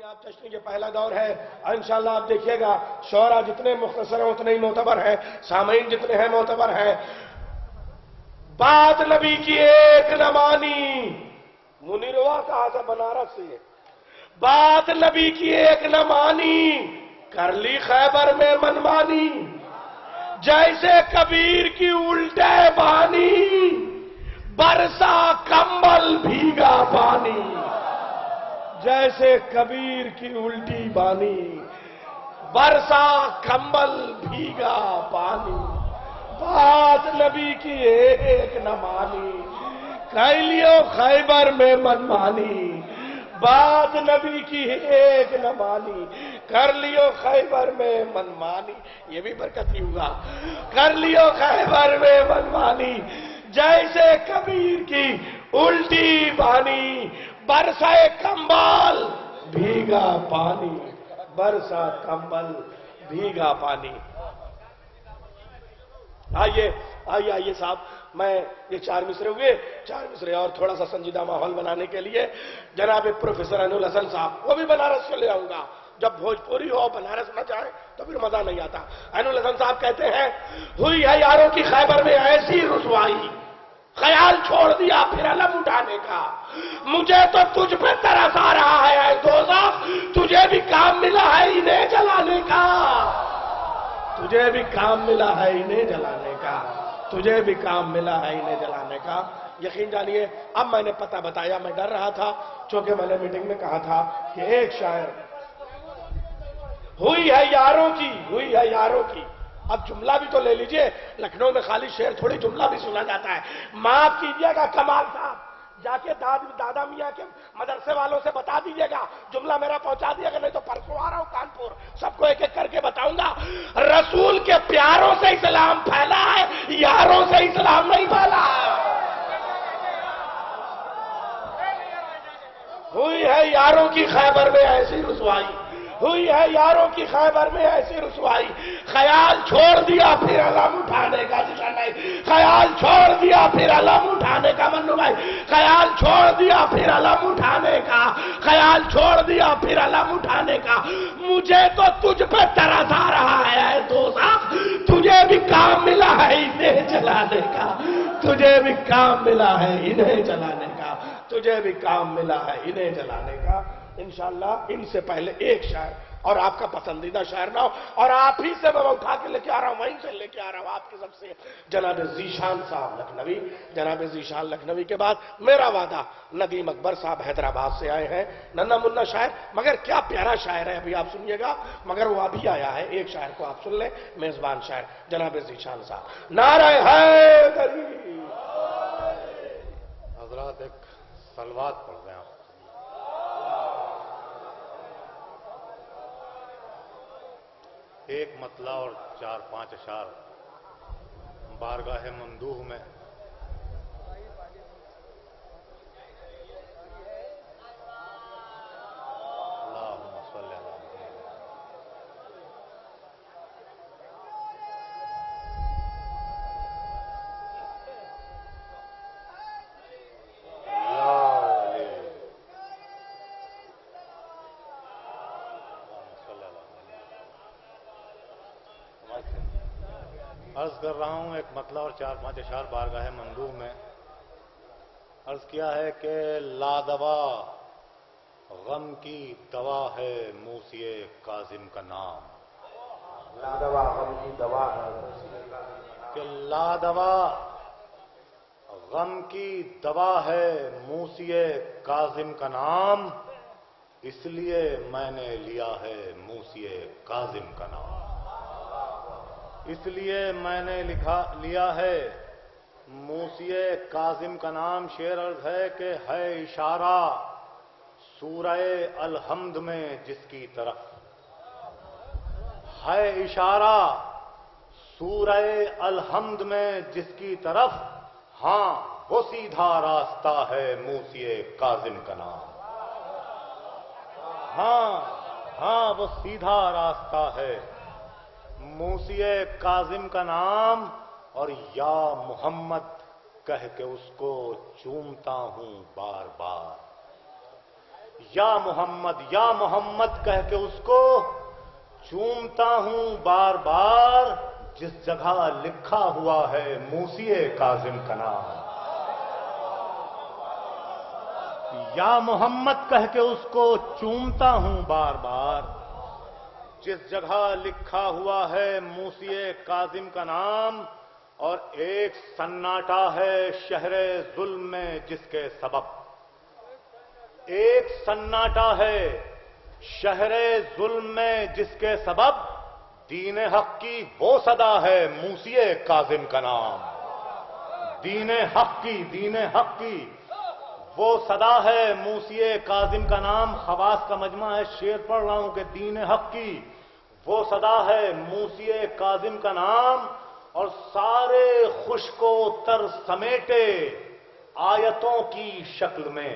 آپ چشنی کے پہلا دور ہے، انشاءاللہ آپ دیکھیے گا شعرا جتنے مختصر ہیں اتنے ہی معتبر ہیں، سامعین جتنے ہیں معتبر ہیں۔ بات نبی کی ایک نہ مانی، منیروا کہا تھا بنارس سے، بات نبی کی ایک نہ مانی، کر لی خیبر میں منمانی، جیسے کبیر کی الٹے بانی، برسا کمبل بھیگا پانی، جیسے کبیر کی الٹی بانی، برسا کمبل بھیگا پانی، بات نبی کی ایک نہ مانی، کہہ لیو خیبر میں منمانی، بات نبی کی ایک نہ مانی، کر لیو خیبر میں منمانی، یہ بھی برکت ہی ہوگا، کر لیو خیبر میں منمانی، جیسے کبیر کی الٹی بانی، برسائے کمبل بھیگا پانی، برسا کمبل بھیگا پانی۔ آئیے صاحب، میں یہ 4 مصرے ہوئے، 4 مصرے اور تھوڑا سا سنجیدہ ماحول بنانے کے لیے جناب پروفیسر عین الحسن صاحب، وہ بھی بنارس سے لے آؤں گا، جب بھوجپوری ہو بنارس نہ جائے تو پھر مزہ نہیں آتا۔ عین الحسن صاحب کہتے ہیں، ہوئی ہے یاروں کی خیبر میں ایسی رسوائی، خیال چھوڑ دیا پھر علم اٹھانے کا، مجھے تو تجھ پہ ترس آ رہا ہے اے دوزخ، تجھے بھی کام ملا ہے انہیں جلانے کا، تجھے بھی کام ملا ہے انہیں جلانے کا، تجھے بھی کام ملا ہے انہیں جلانے کا۔ یقین جانیے اب میں نے پتہ بتایا، میں ڈر رہا تھا چونکہ میں نے میٹنگ میں کہا تھا کہ ایک شاعر ہوئی ہے یاروں کی، ہوئی ہے یاروں کی، اب جملہ بھی تو لے لیجئے، لکھنؤ میں خالی شعر تھوڑی جملہ بھی سنا جاتا ہے۔ معاف کیجئے گا کمال صاحب، جا کے دادا میاں کے مدرسے والوں سے بتا دیجئے گا، جملہ میرا پہنچا دیے گا، نہیں تو پرسوں آ رہا ہوں کانپور، سب کو ایک ایک کر کے بتاؤں گا۔ رسول کے پیاروں سے اسلام پھیلا ہے، یاروں سے اسلام نہیں پھیلا ہے۔ ہوئی ہے یاروں کی خیبر میں ایسی رسوائی، ہوئی ہے یاروں کی خیبر میں ایسی رسوائی، خیال چھوڑ دیا پھر علم اٹھانے کا، خیال چھوڑ دیا پھر علم اٹھانے کا، منو بھائی، خیال چھوڑ دیا پھر علم اٹھانے کا، خیال چھوڑ دیا پھر علم اٹھانے کا، مجھے تو تجھ پہ ترس آ رہا ہے اے دوزخ، تجھے بھی کام ملا ہے انہیں جلانے کا، تجھے بھی کام ملا ہے انہیں جلانے کا، تجھے بھی کام ملا ہے انہیں جلانے کا۔ انشاءاللہ ان سے پہلے ایک شاعر اور آپ کا پسندیدہ شاعر نہ ہو، اور آپ ہی سے میں اٹھا کے لے کے آ رہا ہوں، وہیں سے لے کے آ رہا ہوں آپ کی سب سے، جناب ذیشان صاحب لکھنوی۔ جناب ذیشان لکھنوی کے بعد میرا وعدہ، ندیم اکبر صاحب حیدرآباد سے آئے ہیں، ننا منا شاعر، مگر کیا پیارا شاعر ہے، ابھی آپ سنیے گا، مگر وہ ابھی آیا ہے، ایک شاعر کو آپ سن لیں، میزبان شاعر جناب ذیشان صاحب۔ نعرہ حیدری۔ حضرات ایک صلوات پڑھ دیں آپ۔ ایک مطلع اور 4-5 اشعار بارگاہ ممدوح میں اللہم صلی اللہ علیہ وسلم۔ عرض کر رہا ہوں ایک مطلع اور 4-5 اشعار بارگاہ ممدوح میں عرض کیا ہے کہ لا دوا غم کی دوا ہے موسی کاظم کا نام، لا دوا غم کی دوا ہے موسی کاظم کا نام، کہ لا دوا غم کی دوا ہے موسی کاظم کا نام، اس لیے میں نے لیا ہے موسی کاظم کا نام، اس لیے میں نے لیا ہے موسی کاظم کا نام۔ شعر عرض ہے کہ ہے اشارہ سورہ الحمد میں جس کی طرف، ہے اشارہ سورہ الحمد میں جس کی طرف، ہاں وہ سیدھا راستہ ہے موسی کاظم کا نام، ہاں وہ سیدھا راستہ ہے موسی کاظم کا نام، اور یا محمد کہہ کے اس کو چومتا ہوں بار بار، یا محمد کہہ کے اس کو چومتا ہوں بار بار، جس جگہ لکھا ہوا ہے موسی کاظم کا نام۔ یا محمد کہہ کے اس کو چومتا ہوں بار بار، جس جگہ لکھا ہوا ہے موسی کاظم کا نام، اور ایک سناٹا ہے شہر ظلم میں جس کے سبب، ایک سناٹا ہے شہر ظلم میں جس کے سبب، دین حق کی وہ صدا ہے موسی کاظم کا نام۔ دین حق کی وہ صدا ہے موسی کاظم کا نام۔ خواص کا مجمع ہے، شعر پڑھ رہا ہوں کہ دین حق کی وہ صدا ہے موسی کاظم کا نام، اور سارے خشک و تر سمیٹے آیتوں کی شکل میں،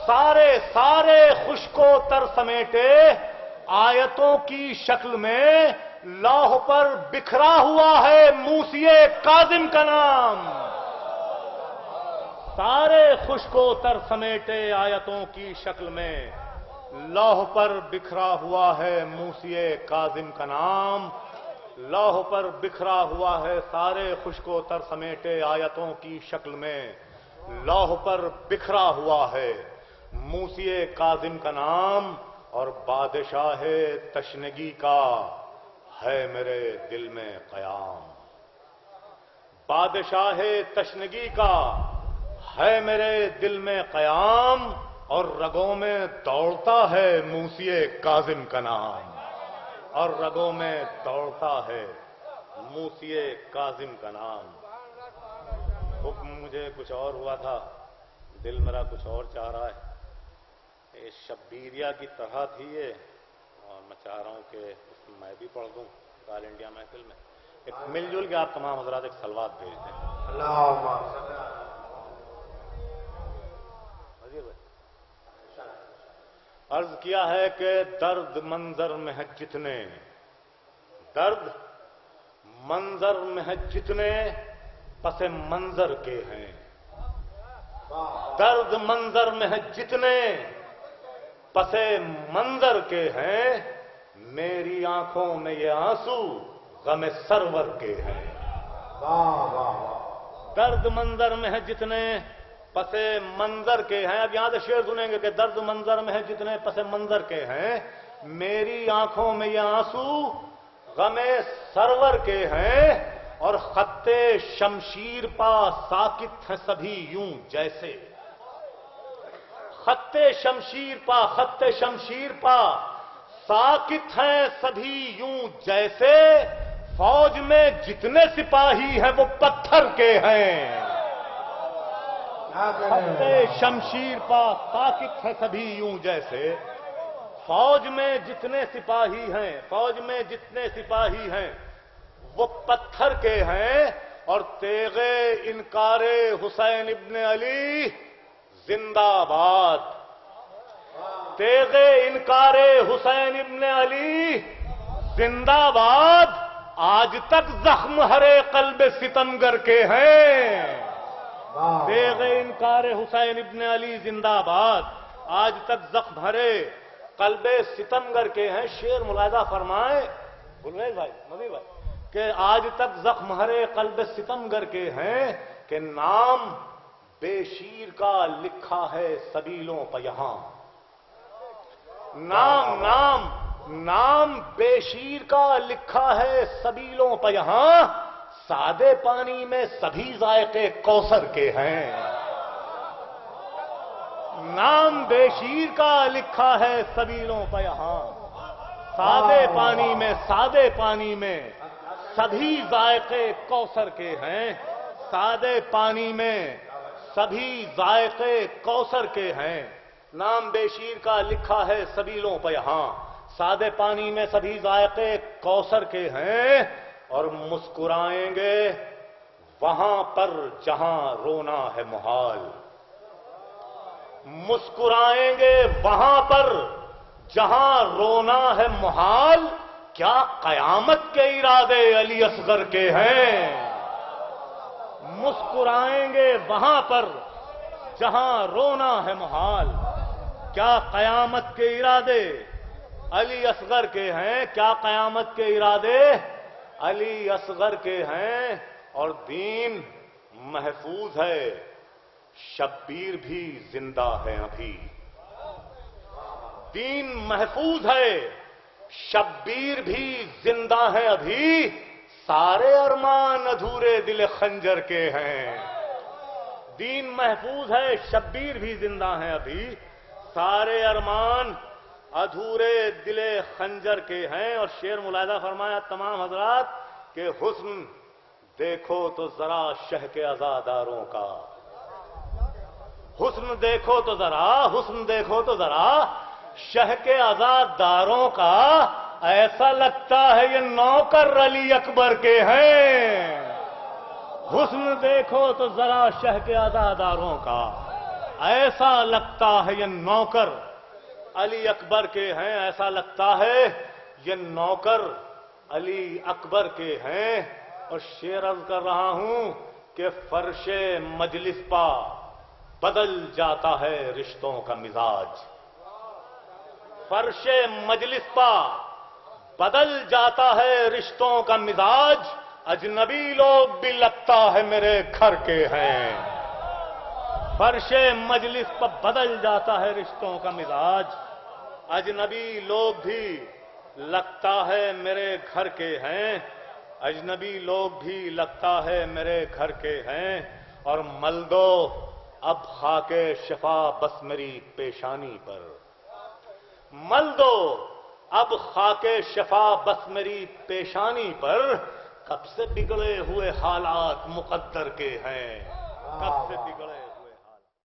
سارے خشک و تر سمیٹے آیتوں کی شکل میں لوح پر بکھرا ہوا ہے موسی کاظم کا نام۔ سارے خشک و تر سمیٹے آیتوں کی شکل میں لوح پر بکھرا ہوا ہے موسی کاظم کا نام۔ لوح پر بکھرا ہوا ہے سارے خشک و تر سمیٹے آیتوں کی شکل میں، لوح پر بکھرا ہوا ہے موسی کاظم کا نام، اور بادشاہ تشنگی کا ہے میرے دل میں قیام۔ بادشاہ تشنگی کا ہے میرے دل میں قیام، اور رگوں میں دوڑتا ہے موسی کاظم کا نام، اور رگوں میں دوڑتا ہے موسی کاظم کا نام۔ حکم مجھے کچھ اور ہوا تھا، دل میرا کچھ اور چاہ رہا ہے۔ یہ شبیریہ کی طرح تھی یہ، اور میں چاہ رہا ہوں کہ اس میں میں بھی پڑھ دوں آل انڈیا محفل میں۔ ایک مل جل کے آپ تمام حضرات ایک سلوات بھیج دیں۔ عرض کیا ہے کہ درد منظر میں ہے جتنے، درد منظر میں ہے جتنے پس منظر کے ہیں، درد منظر میں ہے جتنے پس منظر کے ہیں، میری آنکھوں میں یہ آنسو غم سرور کے ہیں۔ درد منظر میں ہے جتنے پس منظر کے ہیں۔ اب یہاں سے شعر سنیں گے کہ درد منظر میں ہے جتنے پس منظر کے ہیں، میری آنکھوں میں یہ آنسو غم سرور کے ہیں، اور خط شمشیر پا ساکت ہیں سبھی یوں جیسے، خط شمشیر پا ساکت ہیں سبھی یوں جیسے، فوج میں جتنے سپاہی ہیں وہ پتھر کے ہیں۔ خط شمشیر پا ساکت ہیں سبھی یوں جیسے، فوج میں جتنے سپاہی ہیں وہ پتھر کے ہیں، اور تیغ انکار حسین ابن علی زندہ باد، تیغ انکار حسین ابن علی زندہ باد، آج تک زخم ہرے قلب ستمگر کے ہیں۔ تیغ انکار حسین ابن علی زندہ باد، آج تک زخم ہرے قلب ستمگر کے ہیں۔ شعر ملاحظہ فرمائیں بلویز بھائی، مدیر بھائی، کہ آج تک زخم ہرے قلب ستمگر کے ہیں، کہ نام بے شیر کا لکھا ہے سبیلوں پہ یہاں، نام بے شیر کا لکھا ہے سبیلوں پہ یہاں، سادے پانی میں سبھی ذائقے کوثر کے ہیں۔ نام بے شیر کا لکھا ہے سبیلوں پہ یہاں، سادے پانی میں سبھی ذائقے کوثر کے ہیں، سادے پانی میں سبھی ذائقے کوثر کے ہیں۔ نام بے شیر کا لکھا ہے سبیلوں پہ یہاں، سادے پانی میں سبھی ذائقے کوثر کے ہیں، اور مسکرائیں گے وہاں پر جہاں رونا ہے محال، مسکرائیں گے وہاں پر جہاں رونا ہے محال، کیا قیامت کے ارادے علی اصغر کے ہیں۔ مسکرائیں گے وہاں پر جہاں رونا ہے محال، کیا قیامت کے ارادے علی اصغر کے ہیں؟ کیا قیامت کے ارادے علی اصغر کے ہیں؟ اور دین محفوظ ہے، شبیر بھی زندہ ہے ابھی۔ دین محفوظ ہے، شبیر بھی زندہ ہے ابھی، سارے ارمان ادھورے دل خنجر کے ہیں۔ دین محفوظ ہے، شبیر بھی زندہ ہیں ابھی، سارے ارمان ادھورے دل خنجر کے ہیں۔ اور شعر ملاحظہ فرمایا تمام حضرات کہ حسن دیکھو تو ذرا شہ کے عزاداروں کا، حسن دیکھو تو ذرا، حسن دیکھو تو ذرا شہ کے عزاداروں کا، ایسا لگتا ہے یہ نوکر علی اکبر کے ہیں۔ حسن دیکھو تو ذرا شہ کے عزاداروں کا، ایسا لگتا ہے یہ نوکر علی اکبر کے ہیں، ایسا لگتا ہے یہ نوکر علی اکبر کے ہیں۔ اور شعر عرض کر رہا ہوں کہ فرش مجلس پا بدل جاتا ہے رشتوں کا مزاج، فرش مجلس پا بدل جاتا ہے رشتوں کا مزاج، اجنبی لوگ بھی لگتا ہے میرے گھر کے ہیں۔ فرش مجلس پر بدل جاتا ہے رشتوں کا مزاج، اجنبی لوگ بھی لگتا ہے میرے گھر کے ہیں، اجنبی لوگ بھی لگتا ہے میرے گھر کے ہیں۔ اور مل دو اب خاک شفا بس میری پیشانی پر، مل دو اب خاک شفا بس میری پیشانی پر، کب سے بگڑے ہوئے حالات مقدر کے ہیں، کب سے بگڑے